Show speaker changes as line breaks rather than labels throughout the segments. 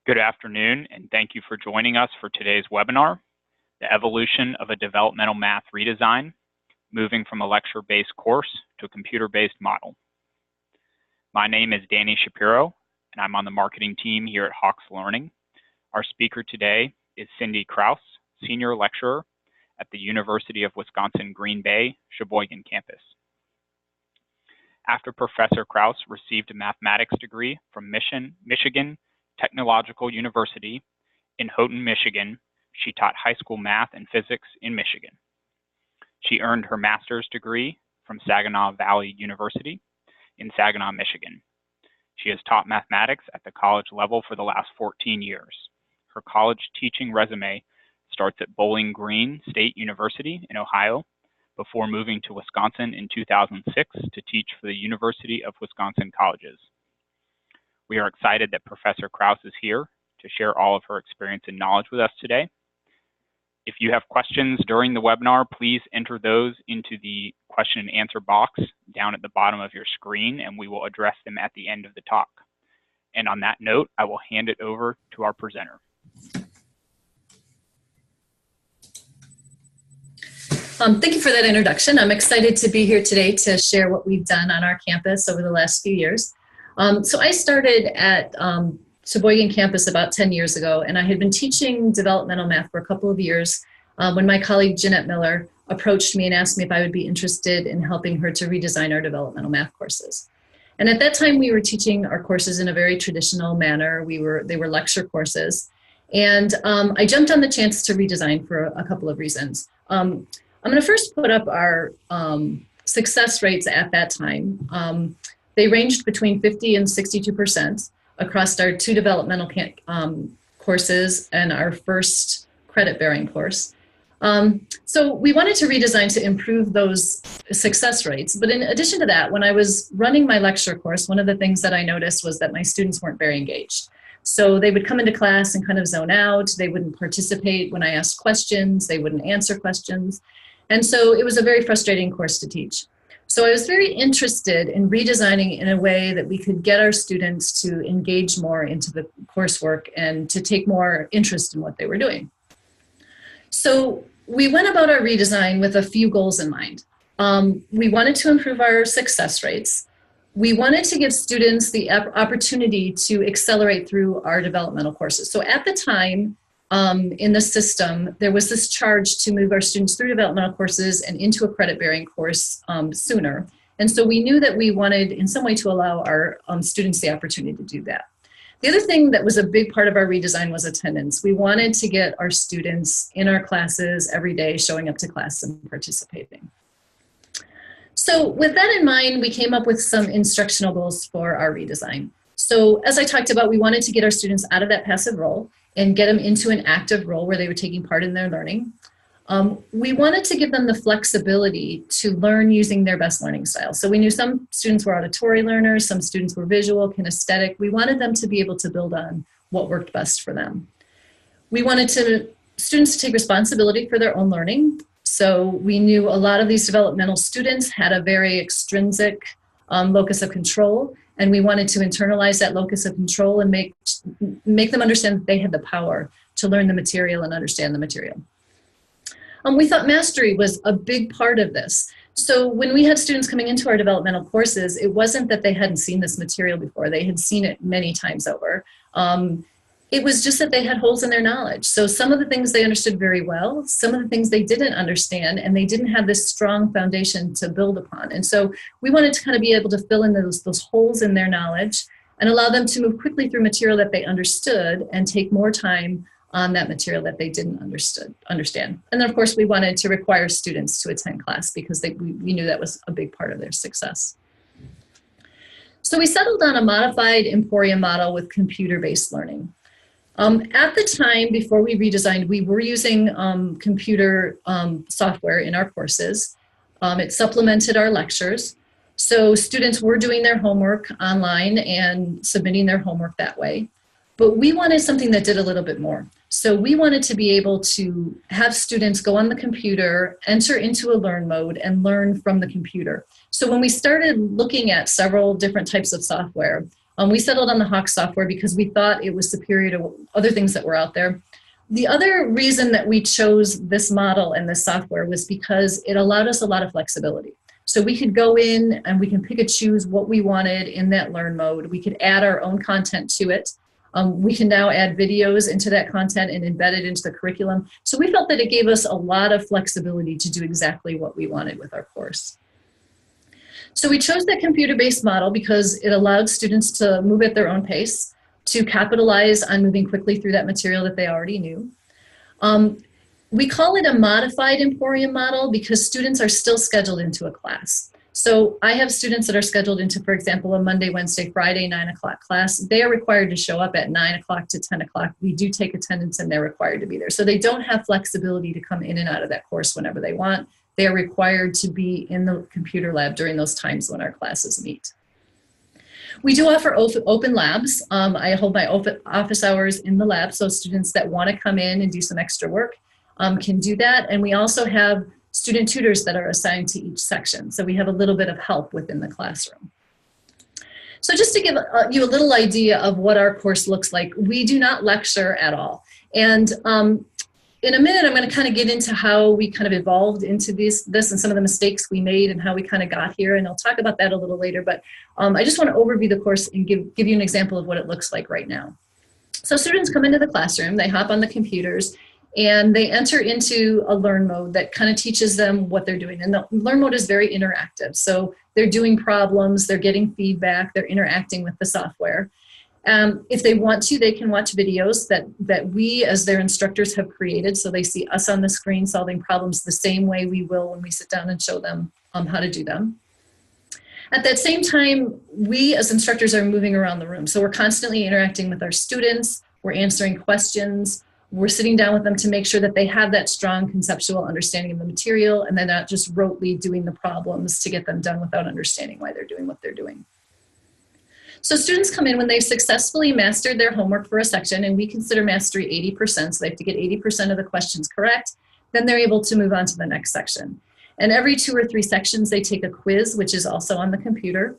Good afternoon, and thank you for joining us for today's webinar, The Evolution of a Developmental Math Redesign, Moving from a Lecture-Based Course to a Computer-Based Model. My name is Danny Shapiro, and I'm on the marketing team here at Houghton Learning. Our speaker today is Synde Kraus, Senior Lecturer at the University of Wisconsin-Green Bay, Sheboygan Campus. After Professor Kraus received a mathematics degree from Michigan Technological University in Houghton, Michigan, she taught high school math and physics in Michigan. She earned her master's degree from Saginaw Valley University in Saginaw, Michigan. She has taught mathematics at the college level for the last 14 years. Her college teaching resume starts at Bowling Green State University in Ohio before moving to Wisconsin in 2006 to teach for the University of Wisconsin Colleges. We are excited that Professor Kraus is here to share all of her experience and knowledge with us today. If you have questions during the webinar, please enter those into the question and answer box down at the bottom of your screen, and we will address them at the end of the talk. And on that note, I will hand it over to our presenter.
Thank you for that introduction. I'm excited to be here today to share what we've done on our campus over the last few years. So I started at Sheboygan Campus about 10 years ago, and I had been teaching developmental math for a couple of years when my colleague Jeanette Miller approached me and asked me if I would be interested in helping her to redesign our developmental math courses. And at that time, we were teaching our courses in a very traditional manner. They were lecture courses. And I jumped on the chance to redesign for a couple of reasons. I'm going to first put up our success rates at that time. They ranged between 50 and 62% across our two developmental courses and our first credit-bearing course. So we wanted to redesign to improve those success rates. But in addition to that, when I was running my lecture course, one of the things that I noticed was that my students weren't very engaged. So they would come into class and kind of zone out. They wouldn't participate when I asked questions. They wouldn't answer questions. And so it was a very frustrating course to teach. So I was very interested in redesigning in a way that we could get our students to engage more into the coursework and to take more interest in what they were doing. So we went about our redesign with a few goals in mind. We wanted to improve our success rates. We wanted to give students the opportunity to accelerate through our developmental courses. So at the time, in the system, there was this charge to move our students through developmental courses and into a credit-bearing course sooner. And so we knew that we wanted in some way to allow our students the opportunity to do that. The other thing that was a big part of our redesign was attendance. We wanted to get our students in our classes every day, showing up to class and participating. So with that in mind, we came up with some instructional goals for our redesign. So as I talked about, we wanted to get our students out of that passive role and get them into an active role where they were taking part in their learning. We wanted to give them the flexibility to learn using their best learning style. So we knew some students were auditory learners, some students were visual, kinesthetic. We wanted them to be able to build on what worked best for them. We wanted students to take responsibility for their own learning. So we knew a lot of these developmental students had a very extrinsic locus of control, and we wanted to internalize that locus of control and make them understand that they had the power to learn the material and understand the material. We thought mastery was a big part of this. So when we had students coming into our developmental courses, it wasn't that they hadn't seen this material before. They had seen it many times over. It was just that they had holes in their knowledge. So some of the things they understood very well, some of the things they didn't understand, and they didn't have this strong foundation to build upon. And so we wanted to kind of be able to fill in those holes in their knowledge and allow them to move quickly through material that they understood and take more time on that material that they didn't understand. And then of course we wanted to require students to attend class because we knew that was a big part of their success. So we settled on a modified emporium model with computer-based learning. At the time, before we redesigned, we were using computer software in our courses. It supplemented our lectures. So students were doing their homework online and submitting their homework that way. But we wanted something that did a little bit more. So we wanted to be able to have students go on the computer, enter into a learn mode, and learn from the computer. So when we started looking at several different types of software, We settled on the Hawk software because we thought it was superior to other things that were out there. The other reason that we chose this model and this software was because it allowed us a lot of flexibility. So we could go in and we can pick and choose what we wanted in that learn mode. We could add our own content to it. We can now add videos into that content and embed it into the curriculum. So we felt that it gave us a lot of flexibility to do exactly what we wanted with our course. So we chose that computer-based model because it allowed students to move at their own pace, to capitalize on moving quickly through that material that they already knew. We call it a modified emporium model because students are still scheduled into a class. So I have students that are scheduled into, for example, a Monday, Wednesday, Friday, 9 o'clock class. They are required to show up at 9 o'clock to 10 o'clock. We do take attendance and they're required to be there. So they don't have flexibility to come in and out of that course whenever they want. They are required to be in the computer lab during those times when our classes meet. We do offer open labs. I hold my office hours in the lab, so students that want to come in and do some extra work can do that. And we also have student tutors that are assigned to each section. So we have a little bit of help within the classroom. So just to give you a little idea of what our course looks like, we do not lecture at all. And in a minute, I'm going to kind of get into how we kind of evolved into this and some of the mistakes we made and how we kind of got here. And I'll talk about that a little later. But I just want to overview the course and give you an example of what it looks like right now. So students come into the classroom, they hop on the computers, and they enter into a learn mode that kind of teaches them what they're doing. And the learn mode is very interactive. So they're doing problems, they're getting feedback, they're interacting with the software. If they want to, they can watch videos that we as their instructors have created. So they see us on the screen solving problems the same way we will when we sit down and show them how to do them. At that same time, we as instructors are moving around the room. So we're constantly interacting with our students, we're answering questions, we're sitting down with them to make sure that they have that strong conceptual understanding of the material and they're not just rotely doing the problems to get them done without understanding why they're doing what they're doing. So students come in when they've successfully mastered their homework for a section, and we consider mastery 80%, so they have to get 80% of the questions correct, then they're able to move on to the next section. And every 2 or 3 sections, they take a quiz, which is also on the computer.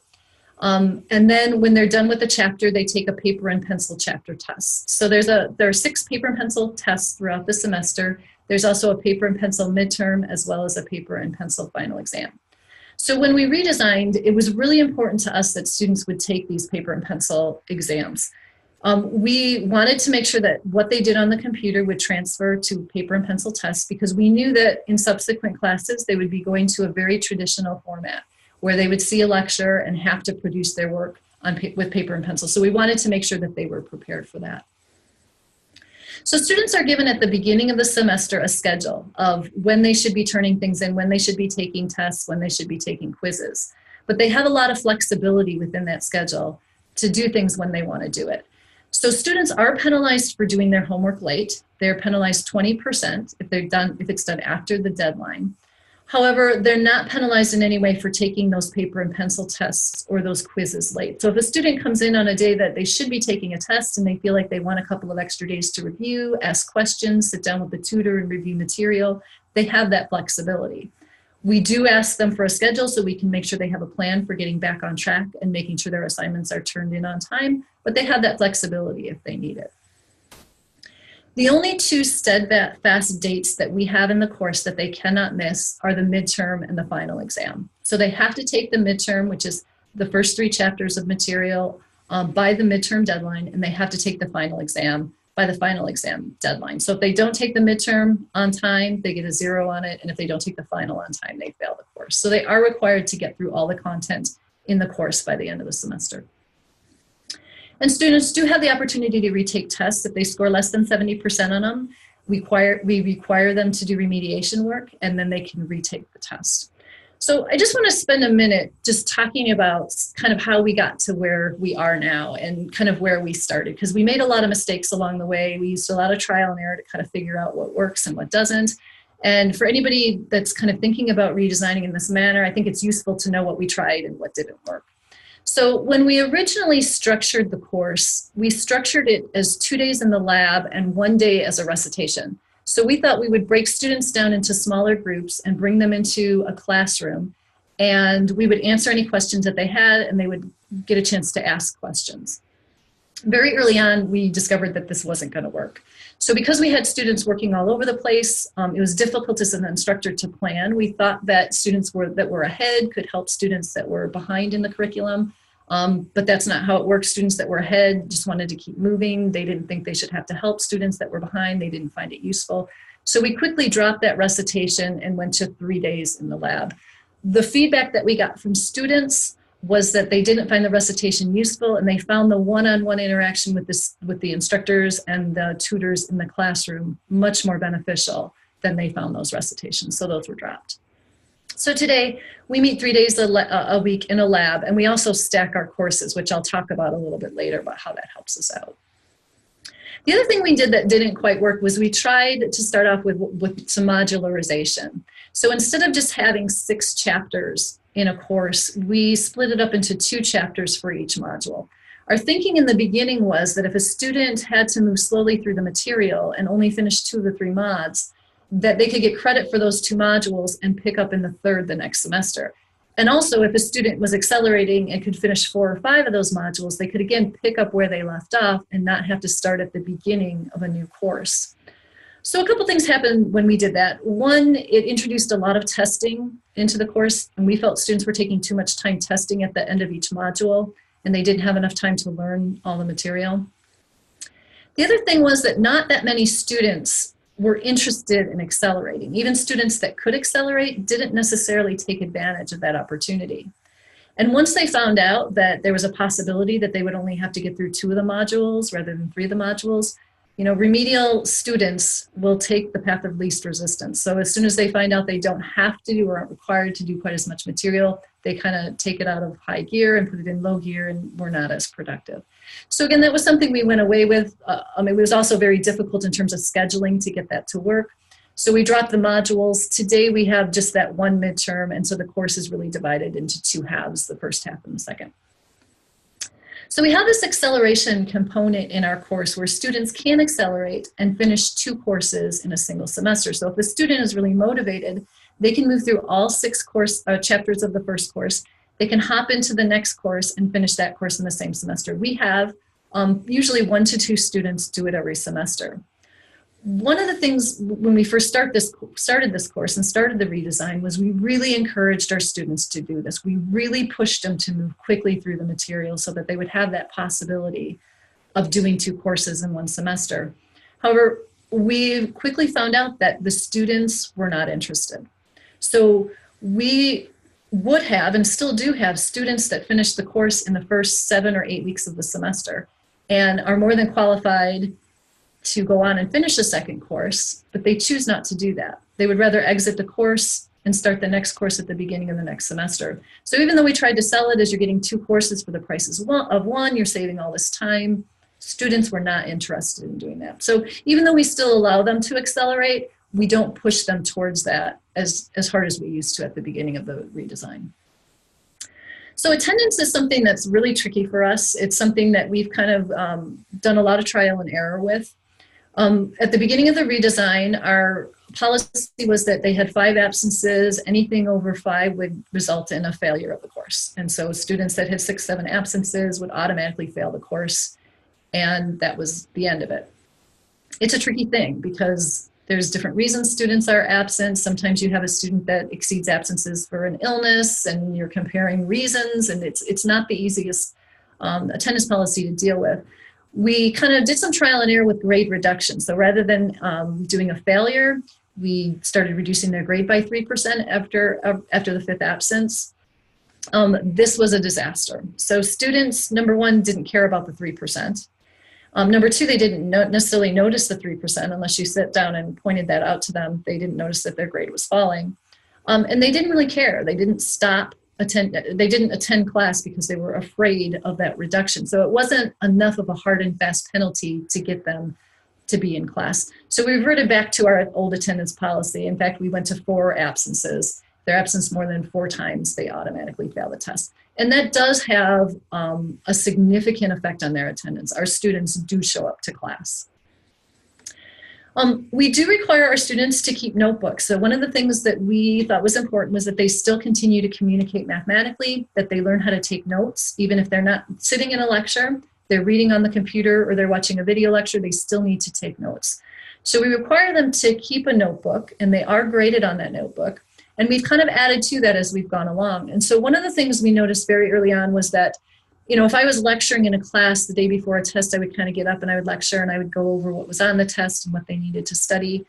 And then when they're done with the chapter, they take a paper and pencil chapter test. So there are 6 paper and pencil tests throughout the semester. There's also a paper and pencil midterm, as well as a paper and pencil final exam. So when we redesigned, it was really important to us that students would take these paper and pencil exams. We wanted to make sure that what they did on the computer would transfer to paper and pencil tests because we knew that in subsequent classes, they would be going to a very traditional format where they would see a lecture and have to produce their work with paper and pencil. So we wanted to make sure that they were prepared for that. So students are given at the beginning of the semester a schedule of when they should be turning things in, when they should be taking tests, when they should be taking quizzes. But they have a lot of flexibility within that schedule to do things when they want to do it. So students are penalized for doing their homework late. They're penalized 20% if it's done after the deadline. However, they're not penalized in any way for taking those paper and pencil tests or those quizzes late. So if a student comes in on a day that they should be taking a test and they feel like they want a couple of extra days to review, ask questions, sit down with the tutor and review material, they have that flexibility. We do ask them for a schedule so we can make sure they have a plan for getting back on track and making sure their assignments are turned in on time, but they have that flexibility if they need it. The only 2 steadfast dates that we have in the course that they cannot miss are the midterm and the final exam. So they have to take the midterm, which is the first 3 chapters of material by the midterm deadline, and they have to take the final exam by the final exam deadline. So if they don't take the midterm on time, they get a 0 on it, and if they don't take the final on time, they fail the course. So they are required to get through all the content in the course by the end of the semester. And students do have the opportunity to retake tests. If they score less than 70% on them, we require them to do remediation work, and then they can retake the test. So I just want to spend a minute just talking about kind of how we got to where we are now and kind of where we started, because we made a lot of mistakes along the way. We used a lot of trial and error to kind of figure out what works and what doesn't. And for anybody that's kind of thinking about redesigning in this manner, I think it's useful to know what we tried and what didn't work. So when we originally structured the course, we structured it as 2 days in the lab and 1 day as a recitation. So we thought we would break students down into smaller groups and bring them into a classroom and we would answer any questions that they had, and they would get a chance to ask questions. Very early on, we discovered that this wasn't going to work. So because we had students working all over the place, it was difficult as an instructor to plan. We thought that students that were ahead could help students that were behind in the curriculum, but that's not how it works. Students that were ahead just wanted to keep moving. They didn't think they should have to help students that were behind. They didn't find it useful. So we quickly dropped that recitation and went to 3 days in the lab. The feedback that we got from students was that they didn't find the recitation useful, and they found the one-on-one interaction with the instructors and the tutors in the classroom much more beneficial than they found those recitations. So those were dropped. So today we meet 3 days a week in a lab, and we also stack our courses, which I'll talk about a little bit later about how that helps us out. The other thing we did that didn't quite work was we tried to start off with some modularization. So instead of just having 6 chapters in a course, we split it up into 2 chapters for each module. Our thinking in the beginning was that if a student had to move slowly through the material and only finish 2 of the 3 mods, that they could get credit for those 2 modules and pick up in the 3rd the next semester. And also, if a student was accelerating and could finish 4 or 5 of those modules, they could again pick up where they left off and not have to start at the beginning of a new course. So a couple things happened when we did that. One, it introduced a lot of testing into the course, and we felt students were taking too much time testing at the end of each module, and they didn't have enough time to learn all the material. The other thing was that not that many students were interested in accelerating. Even students that could accelerate didn't necessarily take advantage of that opportunity. And once they found out that there was a possibility that they would only have to get through 2 of the modules rather than 3 of the modules, remedial students will take the path of least resistance. So as soon as they find out they don't have to do or aren't required to do quite as much material, they kind of take it out of high gear and put it in low gear, and we're not as productive. So again, that was something we went away with. It was also very difficult in terms of scheduling to get that to work. So we dropped the modules. Today we have just that 1 midterm, and so the course is really divided into 2 halves, the first half and the second. So we have this acceleration component in our course where students can accelerate and finish 2 courses in a single semester. So if the student is really motivated, they can move through all 6 chapters of the first course. They can hop into the next course and finish that course in the same semester. We have usually 1 to 2 students do it every semester. One of the things when we first started this course and started the redesign was we really encouraged our students to do this. We really pushed them to move quickly through the material so that they would have that possibility of doing 2 courses in 1 semester. However, we quickly found out that the students were not interested. So we would have and still do have students that finish the course in the first 7 or 8 weeks of the semester and are more than qualified to go on and finish a second course, but they choose not to do that. They would rather exit the course and start the next course at the beginning of the next semester. So even though we tried to sell it as you're getting 2 courses for the price of 1, you're saving all this time, students were not interested in doing that. So even though we still allow them to accelerate, we don't push them towards that as hard as we used to at the beginning of the redesign. So attendance is something that's really tricky for us. It's something that we've kind of done a lot of trial and error with. At the beginning of the redesign, our policy was that they had 5 absences. Anything over 5 would result in a failure of the course. And so students that had 6, 7 absences would automatically fail the course. And that was the end of it. It's a tricky thing because there's different reasons students are absent. Sometimes you have a student that exceeds absences for an illness and you're comparing reasons, and it's not the easiest attendance policy to deal with. We kind of did some trial and error with grade reduction. So rather than doing a failure, we started reducing their grade by 3% after the 5th absence. This was a disaster. So students, number 1, didn't care about the 3%. Number 2, they didn't necessarily notice the 3% unless you sit down and pointed that out to them. They didn't notice that their grade was falling. And they didn't really care. They didn't they didn't attend class because they were afraid of that reduction. So it wasn't enough of a hard and fast penalty to get them to be in class. So we reverted back to our old attendance policy. In fact, we went to 4 absences. If they're absent more than 4 times, they automatically fail the test. And that does have a significant effect on their attendance. Our students do show up to class. We do require our students to keep notebooks. So one of the things that we thought was important was that they still continue to communicate mathematically, that they learn how to take notes, even if they're not sitting in a lecture, they're reading on the computer or they're watching a video lecture, they still need to take notes. So we require them to keep a notebook, and they are graded on that notebook. And we've kind of added to that as we've gone along. And so one of the things we noticed very early on was that, you know, if I was lecturing in a class the day before a test, I would kind of get up and I would lecture and I would go over what was on the test and what they needed to study.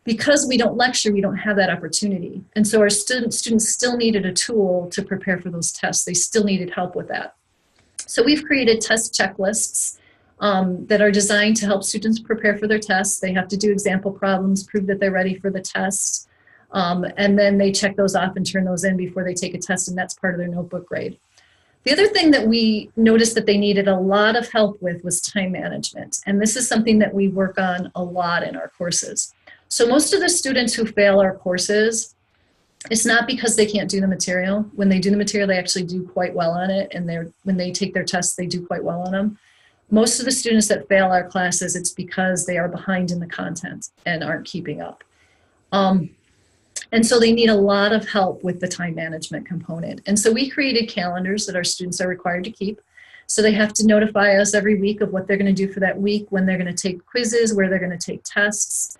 Because we don't lecture, we don't have that opportunity. And so our students still needed a tool to prepare for those tests. They still needed help with that. So we've created test checklists that are designed to help students prepare for their tests. They have to do example problems, prove that they're ready for the test, and then they check those off and turn those in before they take a test, and that's part of their notebook grade. The other thing that we noticed that they needed a lot of help with was time management, and this is something that we work on a lot in our courses. So most of the students who fail our courses, it's not because they can't do the material. When they do the material, they actually do quite well on it, and when they take their tests, they do quite well on them. Most of the students that fail our classes, it's because they are behind in the content and aren't keeping up. And so they need a lot of help with the time management component. And so we created calendars that our students are required to keep. So they have to notify us every week of what they're going to do for that week, when they're going to take quizzes, where they're going to take tests.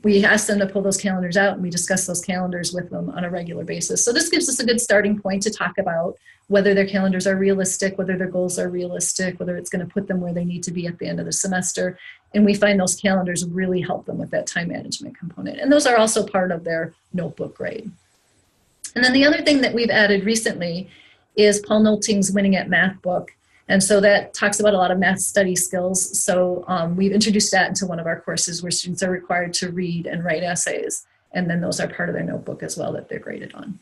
We ask them to pull those calendars out, and we discuss those calendars with them on a regular basis. So this gives us a good starting point to talk about whether their calendars are realistic, whether their goals are realistic, whether it's going to put them where they need to be at the end of the semester. And we find those calendars really help them with that time management component. And those are also part of their notebook grade. And then the other thing that we've added recently is Paul Nolting's Winning at Math book. And so that talks about a lot of math study skills. So we've introduced that into one of our courses where students are required to read and write essays. And then those are part of their notebook as well that they're graded on.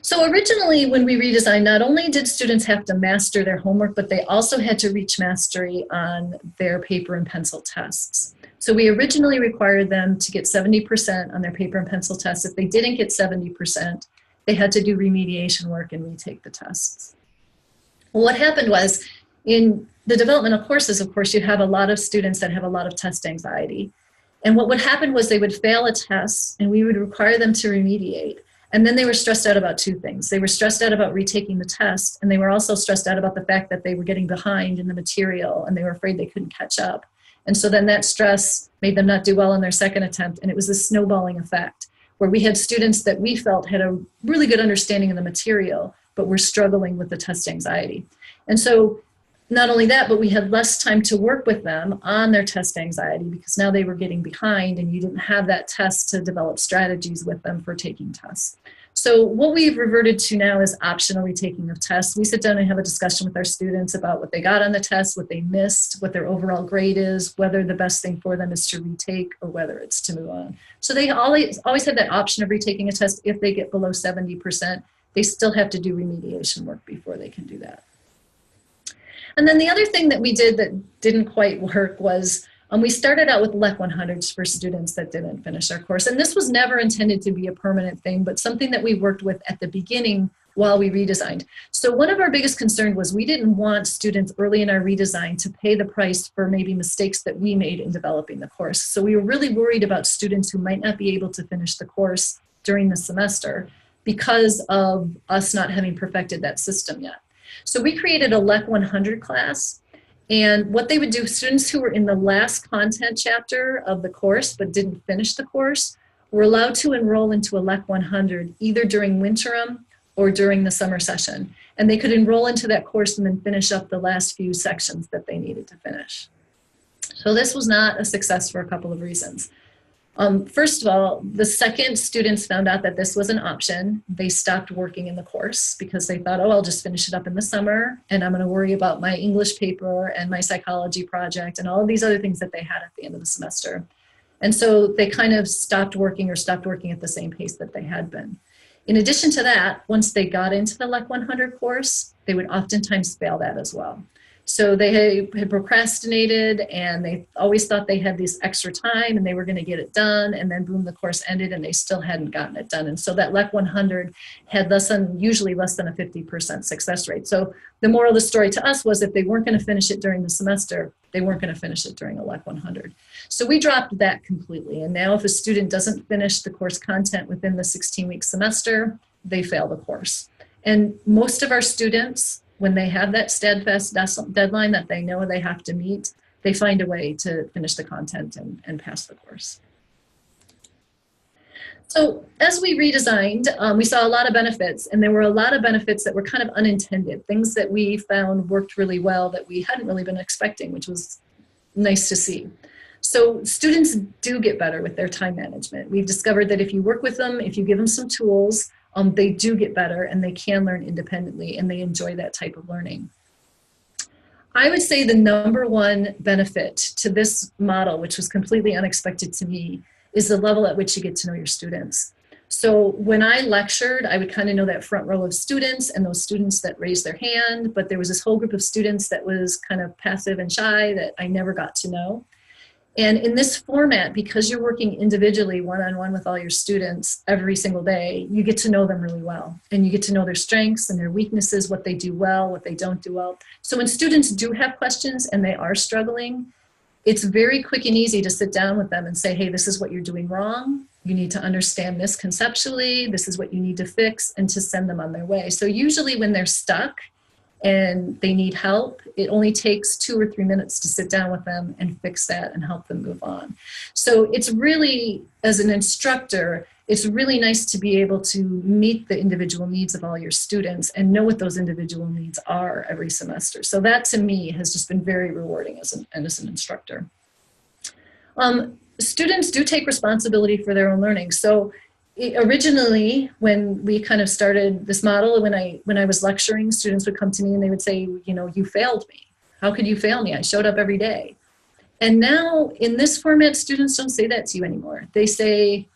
So originally when we redesigned, not only did students have to master their homework, but they also had to reach mastery on their paper and pencil tests. So we originally required them to get 70% on their paper and pencil tests. If they didn't get 70%, they had to do remediation work and retake the tests. Well, what happened was, in the developmental courses, of course, you have a lot of students that have a lot of test anxiety. And what would happen was they would fail a test and we would require them to remediate. And then they were stressed out about two things. They were stressed out about retaking the test, and they were also stressed out about the fact that they were getting behind in the material and they were afraid they couldn't catch up. And so then that stress made them not do well on their second attempt. And it was this snowballing effect where we had students that we felt had a really good understanding of the material, but were struggling with the test anxiety. And so not only that, but we had less time to work with them on their test anxiety because now they were getting behind and you didn't have that test to develop strategies with them for taking tests. So what we've reverted to now is optional retaking of tests. We sit down and have a discussion with our students about what they got on the test, what they missed, what their overall grade is, whether the best thing for them is to retake or whether it's to move on. So they always have that option of retaking a test. If they get below 70%, they still have to do remediation work before they can do that. And then the other thing that we did that didn't quite work was we started out with LEC 100s for students that didn't finish our course. And this was never intended to be a permanent thing, but something that we worked with at the beginning while we redesigned. So one of our biggest concerns was we didn't want students early in our redesign to pay the price for maybe mistakes that we made in developing the course. So we were really worried about students who might not be able to finish the course during the semester because of us not having perfected that system yet. So we created a LEC 100 class, and what they would do, students who were in the last content chapter of the course but didn't finish the course were allowed to enroll into a LEC 100 either during winterim or during the summer session. And they could enroll into that course and then finish up the last few sections that they needed to finish. So this was not a success for a couple of reasons. First of all, the second students found out that this was an option, they stopped working in the course because they thought, oh, I'll just finish it up in the summer and I'm going to worry about my English paper and my psychology project and all of these other things that they had at the end of the semester. And so they kind of stopped working at the same pace that they had been. In addition to that, once they got into the LEC 100 course, they would oftentimes fail that as well. So they had procrastinated, and they always thought they had this extra time and they were going to get it done. And then boom, the course ended and they still hadn't gotten it done. And so that LEC 100 had usually less than a 50% success rate. So the moral of the story to us was if they weren't going to finish it during the semester, they weren't going to finish it during a LEC 100. So we dropped that completely. And now if a student doesn't finish the course content within the 16-week semester, they fail the course. And most of our students, when they have that steadfast deadline that they know they have to meet, they find a way to finish the content and pass the course. So as we redesigned, we saw a lot of benefits, and there were a lot of benefits that were kind of unintended, things that we found worked really well that we hadn't really been expecting, which was nice to see. So students do get better with their time management. We've discovered that if you work with them, if you give them some tools, they do get better and they can learn independently and they enjoy that type of learning. I would say the number one benefit to this model, which was completely unexpected to me, is the level at which you get to know your students. So when I lectured, I would kind of know that front row of students and those students that raised their hand, but there was this whole group of students that was kind of passive and shy that I never got to know. And in this format, because you're working individually one-on-one with all your students every single day, you get to know them really well. And you get to know their strengths and their weaknesses, what they do well, what they don't do well. So when students do have questions and they are struggling, it's very quick and easy to sit down with them and say, hey, this is what you're doing wrong. You need to understand this conceptually. This is what you need to fix, and to send them on their way. So usually when they're stuck and they need help, it only takes 2 or 3 minutes to sit down with them and fix that and help them move on. So it's really, as an instructor, it's really nice to be able to meet the individual needs of all your students and know what those individual needs are every semester. So that to me has just been very rewarding as an instructor. Students do take responsibility for their own learning. So originally, when we kind of started this model, when I was lecturing, students would come to me and they would say, you know, you failed me. How could you fail me? I showed up every day. And now in this format, students don't say that to you anymore. They say,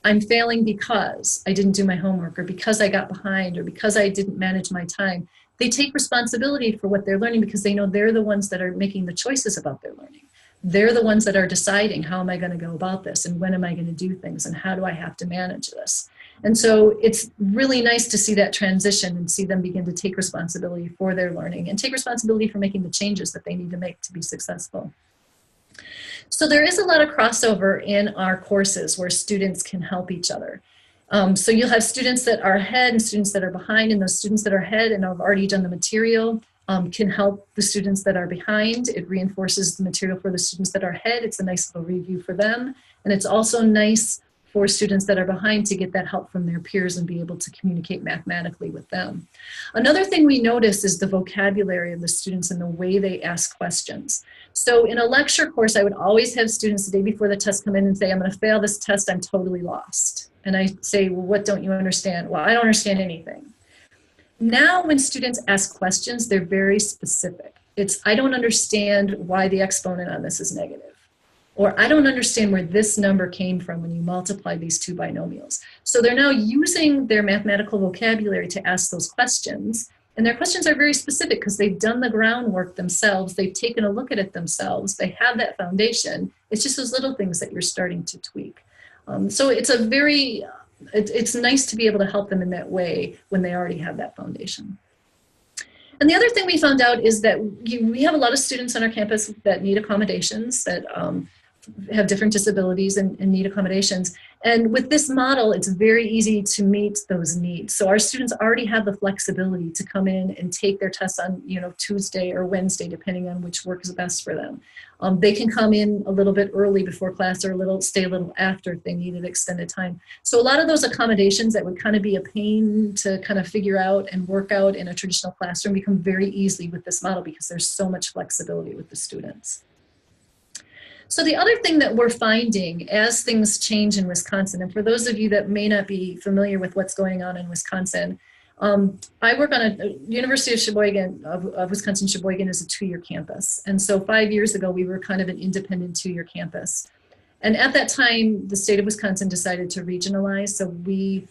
I'm failing because I didn't do my homework, or because I got behind, or because I didn't manage my time. They take responsibility for what they're learning because they know they're the ones that are making the choices about their learning. They're the ones that are deciding, how am I going to go about this, and when am I going to do things, and how do I have to manage this? And so it's really nice to see that transition and see them begin to take responsibility for their learning and take responsibility for making the changes that they need to make to be successful. So there is a lot of crossover in our courses where students can help each other. So you'll have students that are ahead and students that are behind, and those students that are ahead and have already done the material can help the students that are behind. It reinforces the material for the students that are ahead. It's a nice little review for them. And it's also nice for students that are behind to get that help from their peers and be able to communicate mathematically with them. Another thing we notice is the vocabulary of the students and the way they ask questions. So in a lecture course, I would always have students the day before the test come in and say, I'm going to fail this test, I'm totally lost. And I say, well, what don't you understand? Well, I don't understand anything. Now when students ask questions, they're very specific. It's, I don't understand why the exponent on this is negative. Or I don't understand where this number came from when you multiply these two binomials. So they're now using their mathematical vocabulary to ask those questions. And their questions are very specific because they've done the groundwork themselves. They've taken a look at it themselves. They have that foundation. It's just those little things that you're starting to tweak. So it's a very, it's nice to be able to help them in that way when they already have that foundation. And the other thing we found out is that we have a lot of students on our campus that need accommodations, that have different disabilities and need accommodations. And with this model, it's very easy to meet those needs. So our students already have the flexibility to come in and take their tests on, you know, Tuesday or Wednesday, depending on which works best for them. They can come in a little bit early before class or stay a little after if they needed extended time. So a lot of those accommodations that would kind of be a pain to kind of figure out and work out in a traditional classroom become very easy with this model because there's so much flexibility with the students. So the other thing that we're finding as things change in Wisconsin, and for those of you that may not be familiar with what's going on in Wisconsin, I work on a University of Sheboygan, of Wisconsin Sheboygan is a 2-year campus. And so 5 years ago, we were kind of an independent 2-year campus. And at that time, the state of Wisconsin decided to regionalize. So we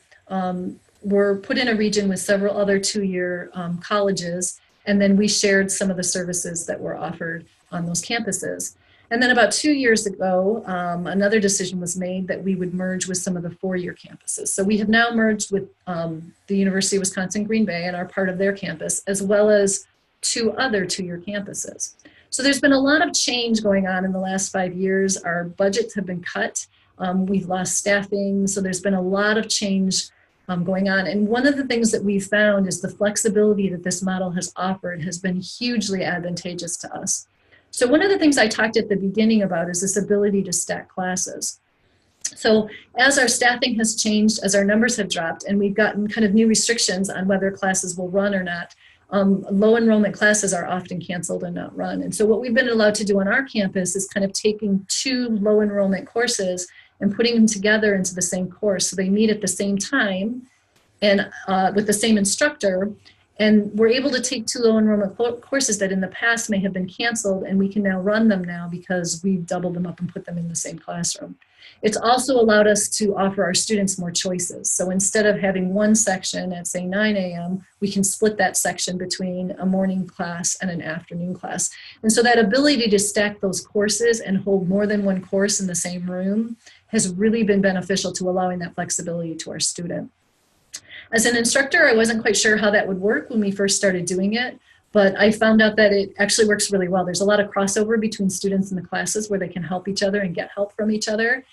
were put in a region with several other 2-year colleges. And then we shared some of the services that were offered on those campuses. And then about 2 years ago, another decision was made that we would merge with some of the four-year campuses. So we have now merged with the University of Wisconsin-Green Bay and are part of their campus, as well as 2 other two-year campuses. So there's been a lot of change going on in the last 5 years. Our budgets have been cut. We've lost staffing. So there's been a lot of change going on. And one of the things that we've found is the flexibility that this model has offered has been hugely advantageous to us. So one of the things I talked at the beginning about is this ability to stack classes. So as our staffing has changed, as our numbers have dropped, and we've gotten kind of new restrictions on whether classes will run or not, low enrollment classes are often canceled and not run. And so what we've been allowed to do on our campus is kind of taking 2 low enrollment courses and putting them together into the same course. So they meet at the same time and with the same instructor. And we're able to take 2 low enrollment courses that in the past may have been canceled, and we can now run them now because we've doubled them up and put them in the same classroom. It's also allowed us to offer our students more choices. So instead of having one section at say 9 a.m., we can split that section between a morning class and an afternoon class. And so that ability to stack those courses and hold more than one course in the same room has really been beneficial to allowing that flexibility to our student. As an instructor, I wasn't quite sure how that would work when we first started doing it, but I found out that it actually works really well. There's a lot of crossover between students in the classes where they can help each other and get help from each other.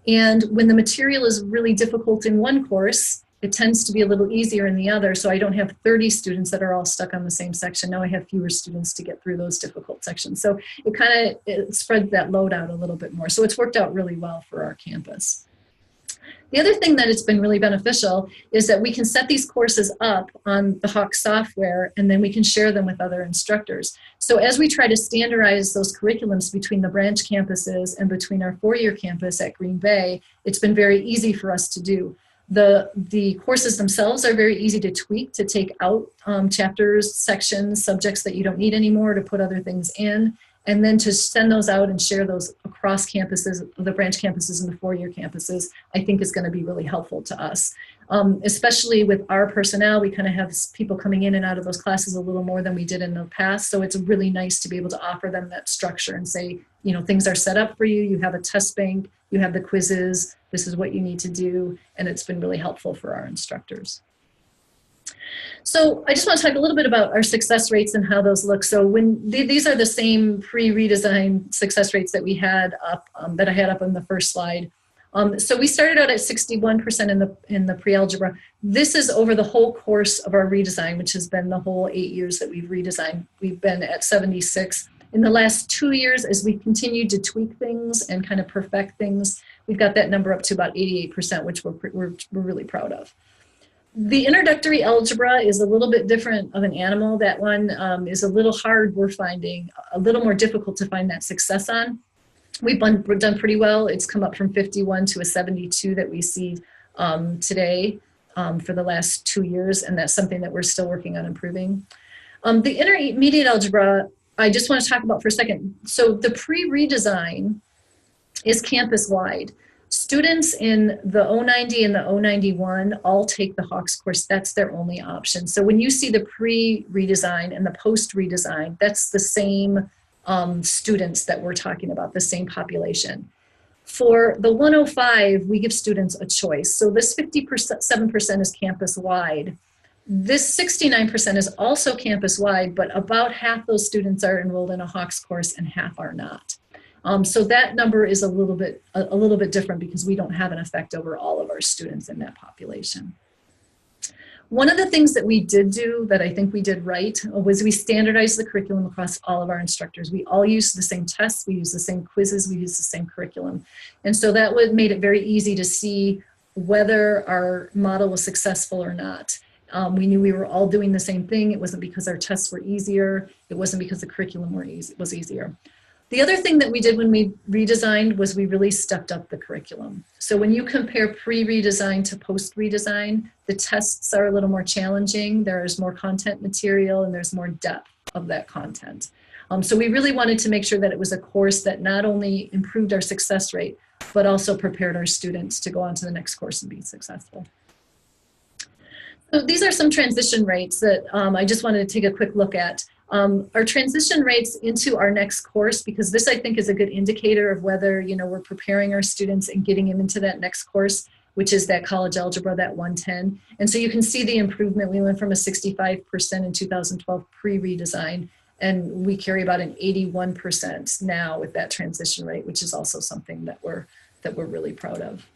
And when the material is really difficult in one course, it tends to be a little easier in the other. So I don't have 30 students that are all stuck on the same section. Now I have fewer students to get through those difficult sections. So it spreads that load out a little bit more. So it's worked out really well for our campus. The other thing that it's been really beneficial is that we can set these courses up on the Hawk software, and then we can share them with other instructors. So as we try to standardize those curriculums between the branch campuses and between our four-year campus at Green Bay, it's been very easy for us to do. The courses themselves are very easy to tweak, to take out chapters, sections, subjects that you don't need anymore, to put other things in, and then to send those out and share those across campuses, the branch campuses and the four-year campuses, I think is going to be really helpful to us. Especially with our personnel, we kind of have people coming in and out of those classes a little more than we did in the past. So it's really nice to be able to offer them that structure and say, you know, things are set up for you. You have a test bank, you have the quizzes, this is what you need to do. And it's been really helpful for our instructors. So I just want to talk a little bit about our success rates and how those look. So when these are the same pre-redesign success rates that we had up, that I had up on the first slide. So we started out at 61% in the pre-algebra. This is over the whole course of our redesign, which has been the whole 8 years that we've redesigned. We've been at 76. In the last 2 years, as we continued to tweak things and kind of perfect things, we've got that number up to about 88%, which we're really proud of. The introductory algebra is a little bit different of an animal. That one is a little hard, we're finding, a little more difficult to find that success on. We've done pretty well. It's come up from 51 to a 72 that we see today for the last 2 years, and that's something that we're still working on improving. The intermediate algebra, I just want to talk about for a second. So the pre-redesign is campus-wide. Students in the 090 and the 091 all take the Hawks course. That's their only option. So when you see the pre-redesign and the post-redesign, that's the same students that we're talking about, the same population. For the 105, we give students a choice. So this 57% is campus-wide. This 69% is also campus-wide, but about half those students are enrolled in a Hawks course and half are not. So that number is a little bit different because we don't have an effect over all of our students in that population. One of the things that we did do that I think we did right was we standardized the curriculum across all of our instructors. We all use the same tests, we use the same quizzes, we use the same curriculum. And so that made it very easy to see whether our model was successful or not. We knew we were all doing the same thing. It wasn't because our tests were easier. It wasn't because the curriculum was easier. The other thing that we did when we redesigned was we really stepped up the curriculum. So when you compare pre-redesign to post-redesign, the tests are a little more challenging. There's more content material and there's more depth of that content. So we really wanted to make sure that it was a course that not only improved our success rate, but also prepared our students to go on to the next course and be successful. So these are some transition rates that I just wanted to take a quick look at. Our transition rates into our next course, because this I think is a good indicator of whether, you know, we're preparing our students and getting them into that next course, which is that college algebra, that 110. And so you can see the improvement. We went from a 65% in 2012 pre-redesign, and we carry about an 81% now with that transition rate, which is also something that we're really proud of.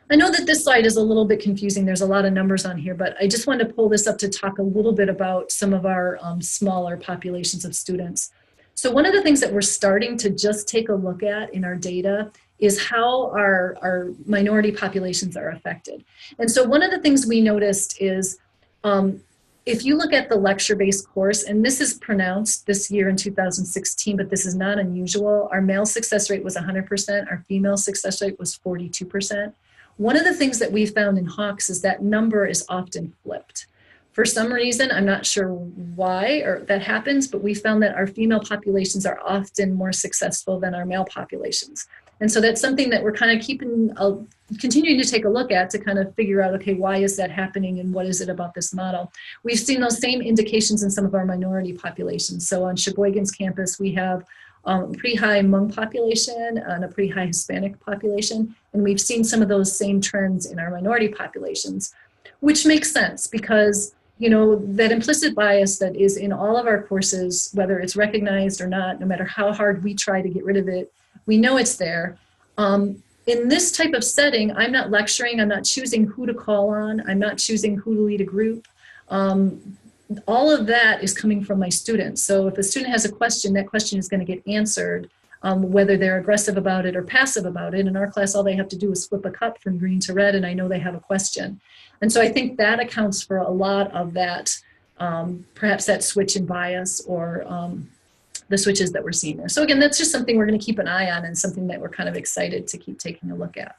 I know that this slide is a little bit confusing. There's a lot of numbers on here, but I just wanted to pull this up to talk a little bit about some of our smaller populations of students. So one of the things that we're starting to just take a look at in our data is how our minority populations are affected. And so one of the things we noticed is if you look at the lecture-based course, and this is pronounced this year in 2016, but this is not unusual, our male success rate was 100%, our female success rate was 42%. One of the things that we found in Hawks is that number is often flipped. For some reason, I'm not sure why or that happens, but we found that our female populations are often more successful than our male populations. And so that's something that we're kind of continuing to take a look at to kind of figure out, okay, why is that happening and what is it about this model? We've seen those same indications in some of our minority populations. So on Sheboygan's campus, we have a pretty high Hmong population and a pretty high Hispanic population. And we've seen some of those same trends in our minority populations, which makes sense because, you know, that implicit bias that is in all of our courses, whether it's recognized or not, no matter how hard we try to get rid of it, we know it's there. In this type of setting, I'm not lecturing, I'm not choosing who to call on, I'm not choosing who to lead a group. All of that is coming from my students. So if a student has a question, that question is going to get answered, whether they're aggressive about it or passive about it. In our class, all they have to do is flip a cup from green to red, and I know they have a question. And so I think that accounts for a lot of that, perhaps that switch in bias or the switches that we're seeing there. So again, that's just something we're going to keep an eye on and something that we're kind of excited to keep taking a look at.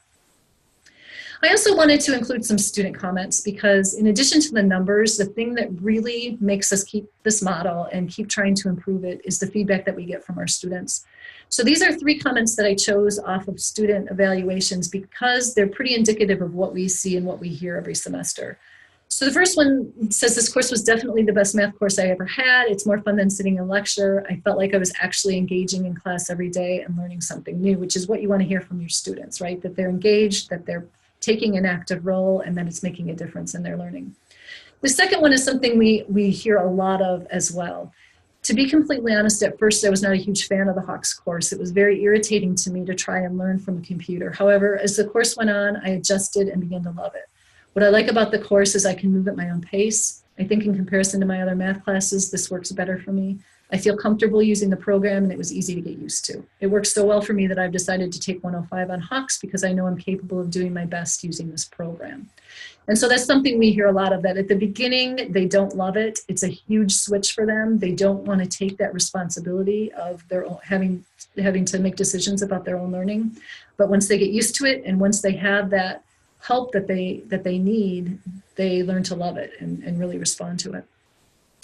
I also wanted to include some student comments because in addition to the numbers, the thing that really makes us keep this model and keep trying to improve it is the feedback that we get from our students. So these are 3 comments that I chose off of student evaluations because they're pretty indicative of what we see and what we hear every semester. So the first one says, this course was definitely the best math course I ever had. It's more fun than sitting in lecture. I felt like I was actually engaging in class every day and learning something new, which is what you want to hear from your students, right? That they're engaged, that they're taking an active role, and that it's making a difference in their learning. The second one is something we hear a lot of as well. To be completely honest, at first I was not a huge fan of the Hawks course. It was very irritating to me to try and learn from a computer. However, as the course went on, I adjusted and began to love it. What I like about the course is I can move at my own pace. I think in comparison to my other math classes, this works better for me. I feel comfortable using the program and it was easy to get used to. It works so well for me that I've decided to take 105 on Hawks because I know I'm capable of doing my best using this program. And so that's something we hear a lot of, that at the beginning, they don't love it. It's a huge switch for them. They don't want to take that responsibility of their own, having to make decisions about their own learning. But once they get used to it and once they have that help that they need, they learn to love it and really respond to it.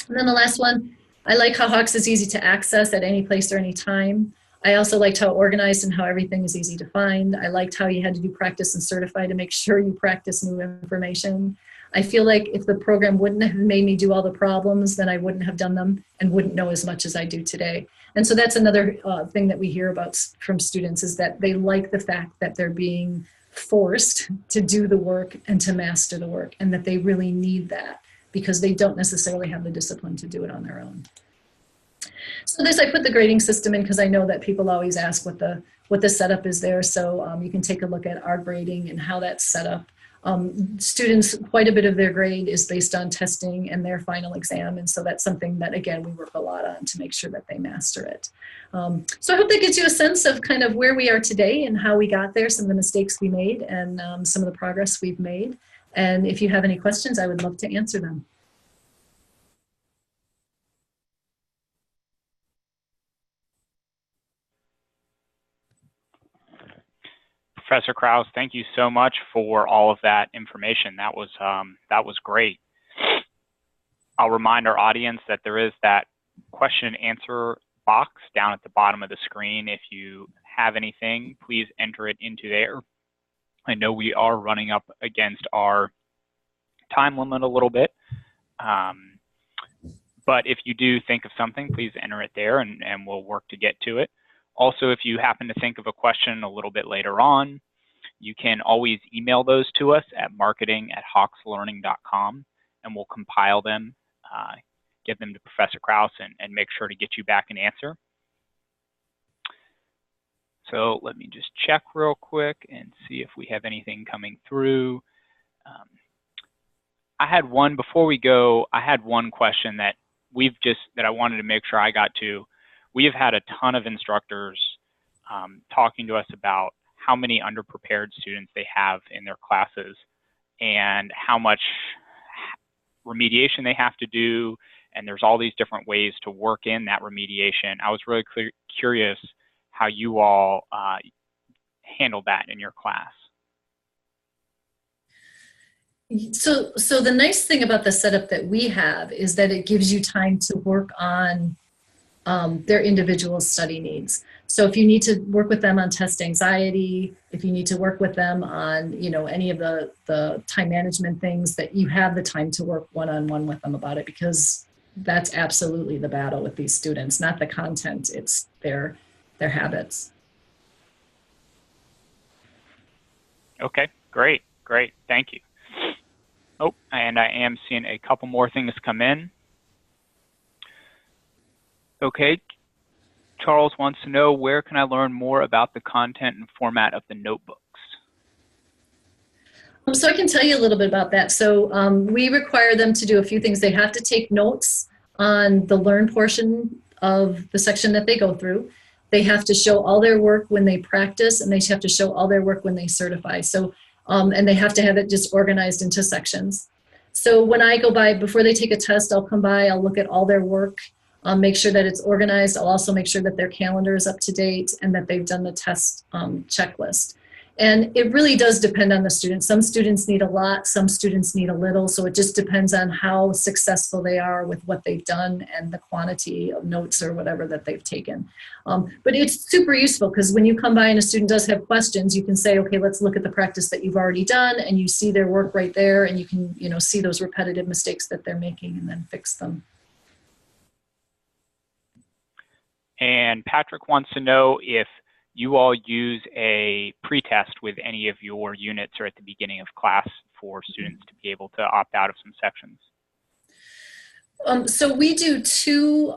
And then the last one, I like how Hawks is easy to access at any place or any time. I also liked how organized and how everything is easy to find. I liked how you had to do practice and certify to make sure you practice new information. I feel like if the program wouldn't have made me do all the problems, then I wouldn't have done them and wouldn't know as much as I do today. And so that's another thing that we hear about from students, is that they like the fact that they're being forced to do the work and to master the work, and that they really need that because they don't necessarily have the discipline to do it on their own. So this, I put the grading system in because I know that people always ask what the setup is there. So you can take a look at our grading and how that's set up. Students, quite a bit of their grade is based on testing and their final exam. And so that's something that, again, we work a lot on to make sure that they master it. So I hope that gives you a sense of kind of where we are today and how we got there, some of the mistakes we made and some of the progress we've made. And if you have any questions, I would love to answer them.
Professor Kraus, thank you so much for all of that information. That was great. I'll remind our audience that there is that question and answer box down at the bottom of the screen. If you have anything, please enter it into there. I know we are running up against our time limit a little bit. But if you do think of something, please enter it there, and we'll work to get to it. Also, if you happen to think of a question a little bit later on, you can always email those to us at marketing@hawkslearning.com, and we'll compile them, give them to Professor Kraus, and make sure to get you back an answer. So let me just check real quick and see if we have anything coming through. I had one, before we go, I had one question that I wanted to make sure I got to. We have had a ton of instructors talking to us about how many underprepared students they have in their classes and how much remediation they have to do, and there's all these different ways to work in that remediation. I was really curious how you all handled that in your class.
So the nice thing about the setup that we have is that it gives you time to work on their individual study needs. So if you need to work with them on test anxiety, if you need to work with them on, any of the time management things, that you have the time to work one-on-one with them about it, because that's absolutely the battle with these students, not the content, it's their habits.
Okay, great, thank you. Oh, and I am seeing a couple more things come in. Okay, Charles wants to know, where can I learn more about the content and format of the notebooks?
So I can tell you a little bit about that. So we require them to do a few things. They have to take notes on the learn portion of the section that they go through. They have to show all their work when they practice, and they have to show all their work when they certify. So, and they have to have it just organized into sections. So when I go by, before they take a test, I'll come by, I'll look at all their work, make sure that it's organized. I'll also make sure that their calendar is up to date and that they've done the test checklist. And it really does depend on the student. Some students need a lot, some students need a little. So it just depends on how successful they are with what they've done and the quantity of notes or whatever that they've taken. But it's super useful, because when you come by and a student does have questions, you can say, okay, let's look at the practice that you've already done, and you see their work right there, and you can see those repetitive mistakes that they're making and then fix them.
And Patrick wants to know if you all use a pretest with any of your units or at the beginning of class for students to be able to opt out of some sections.
So we do two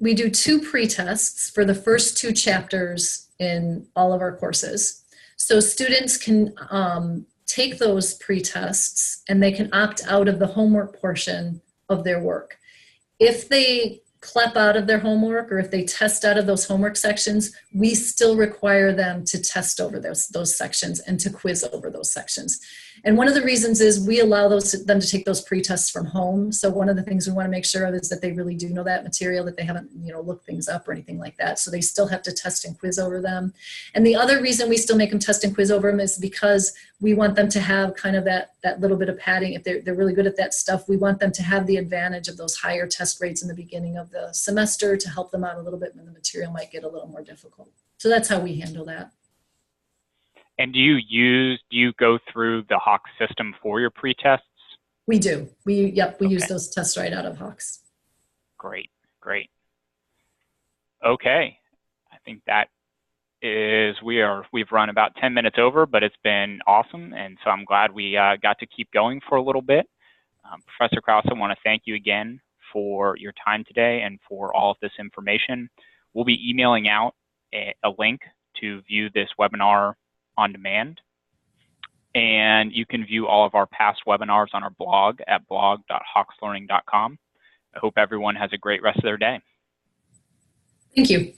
pretests for the first two chapters in all of our courses. So students can take those pretests and they can opt out of the homework portion of their work. If they CLEP out of their homework, or if they test out of those homework sections, we still require them to test over those sections and to quiz over those sections. And one of the reasons is we allow them to take those pre-tests from home. So one of the things we want to make sure of is that they really do know that material, that they haven't looked things up or anything like that. So they still have to test and quiz over them. And the other reason we still make them test and quiz over them is because we want them to have kind of that little bit of padding. If they're really good at that stuff, we want them to have the advantage of those higher test rates in the beginning of the semester to help them out a little bit when the material might get a little more difficult. So that's how we handle that.
And do you go through the Hawks system for your pretests?
We do. We use those tests right out of Hawks.
Great. Okay. I think that is, we've run about 10 minutes over, but it's been awesome. And so I'm glad we got to keep going for a little bit. Professor Kraus, I want to thank you again for your time today and for all of this information. We'll be emailing out a link to view this webinar on demand. And you can view all of our past webinars on our blog at blog.hawkslearning.com. I hope everyone has a great rest of their day.
Thank you.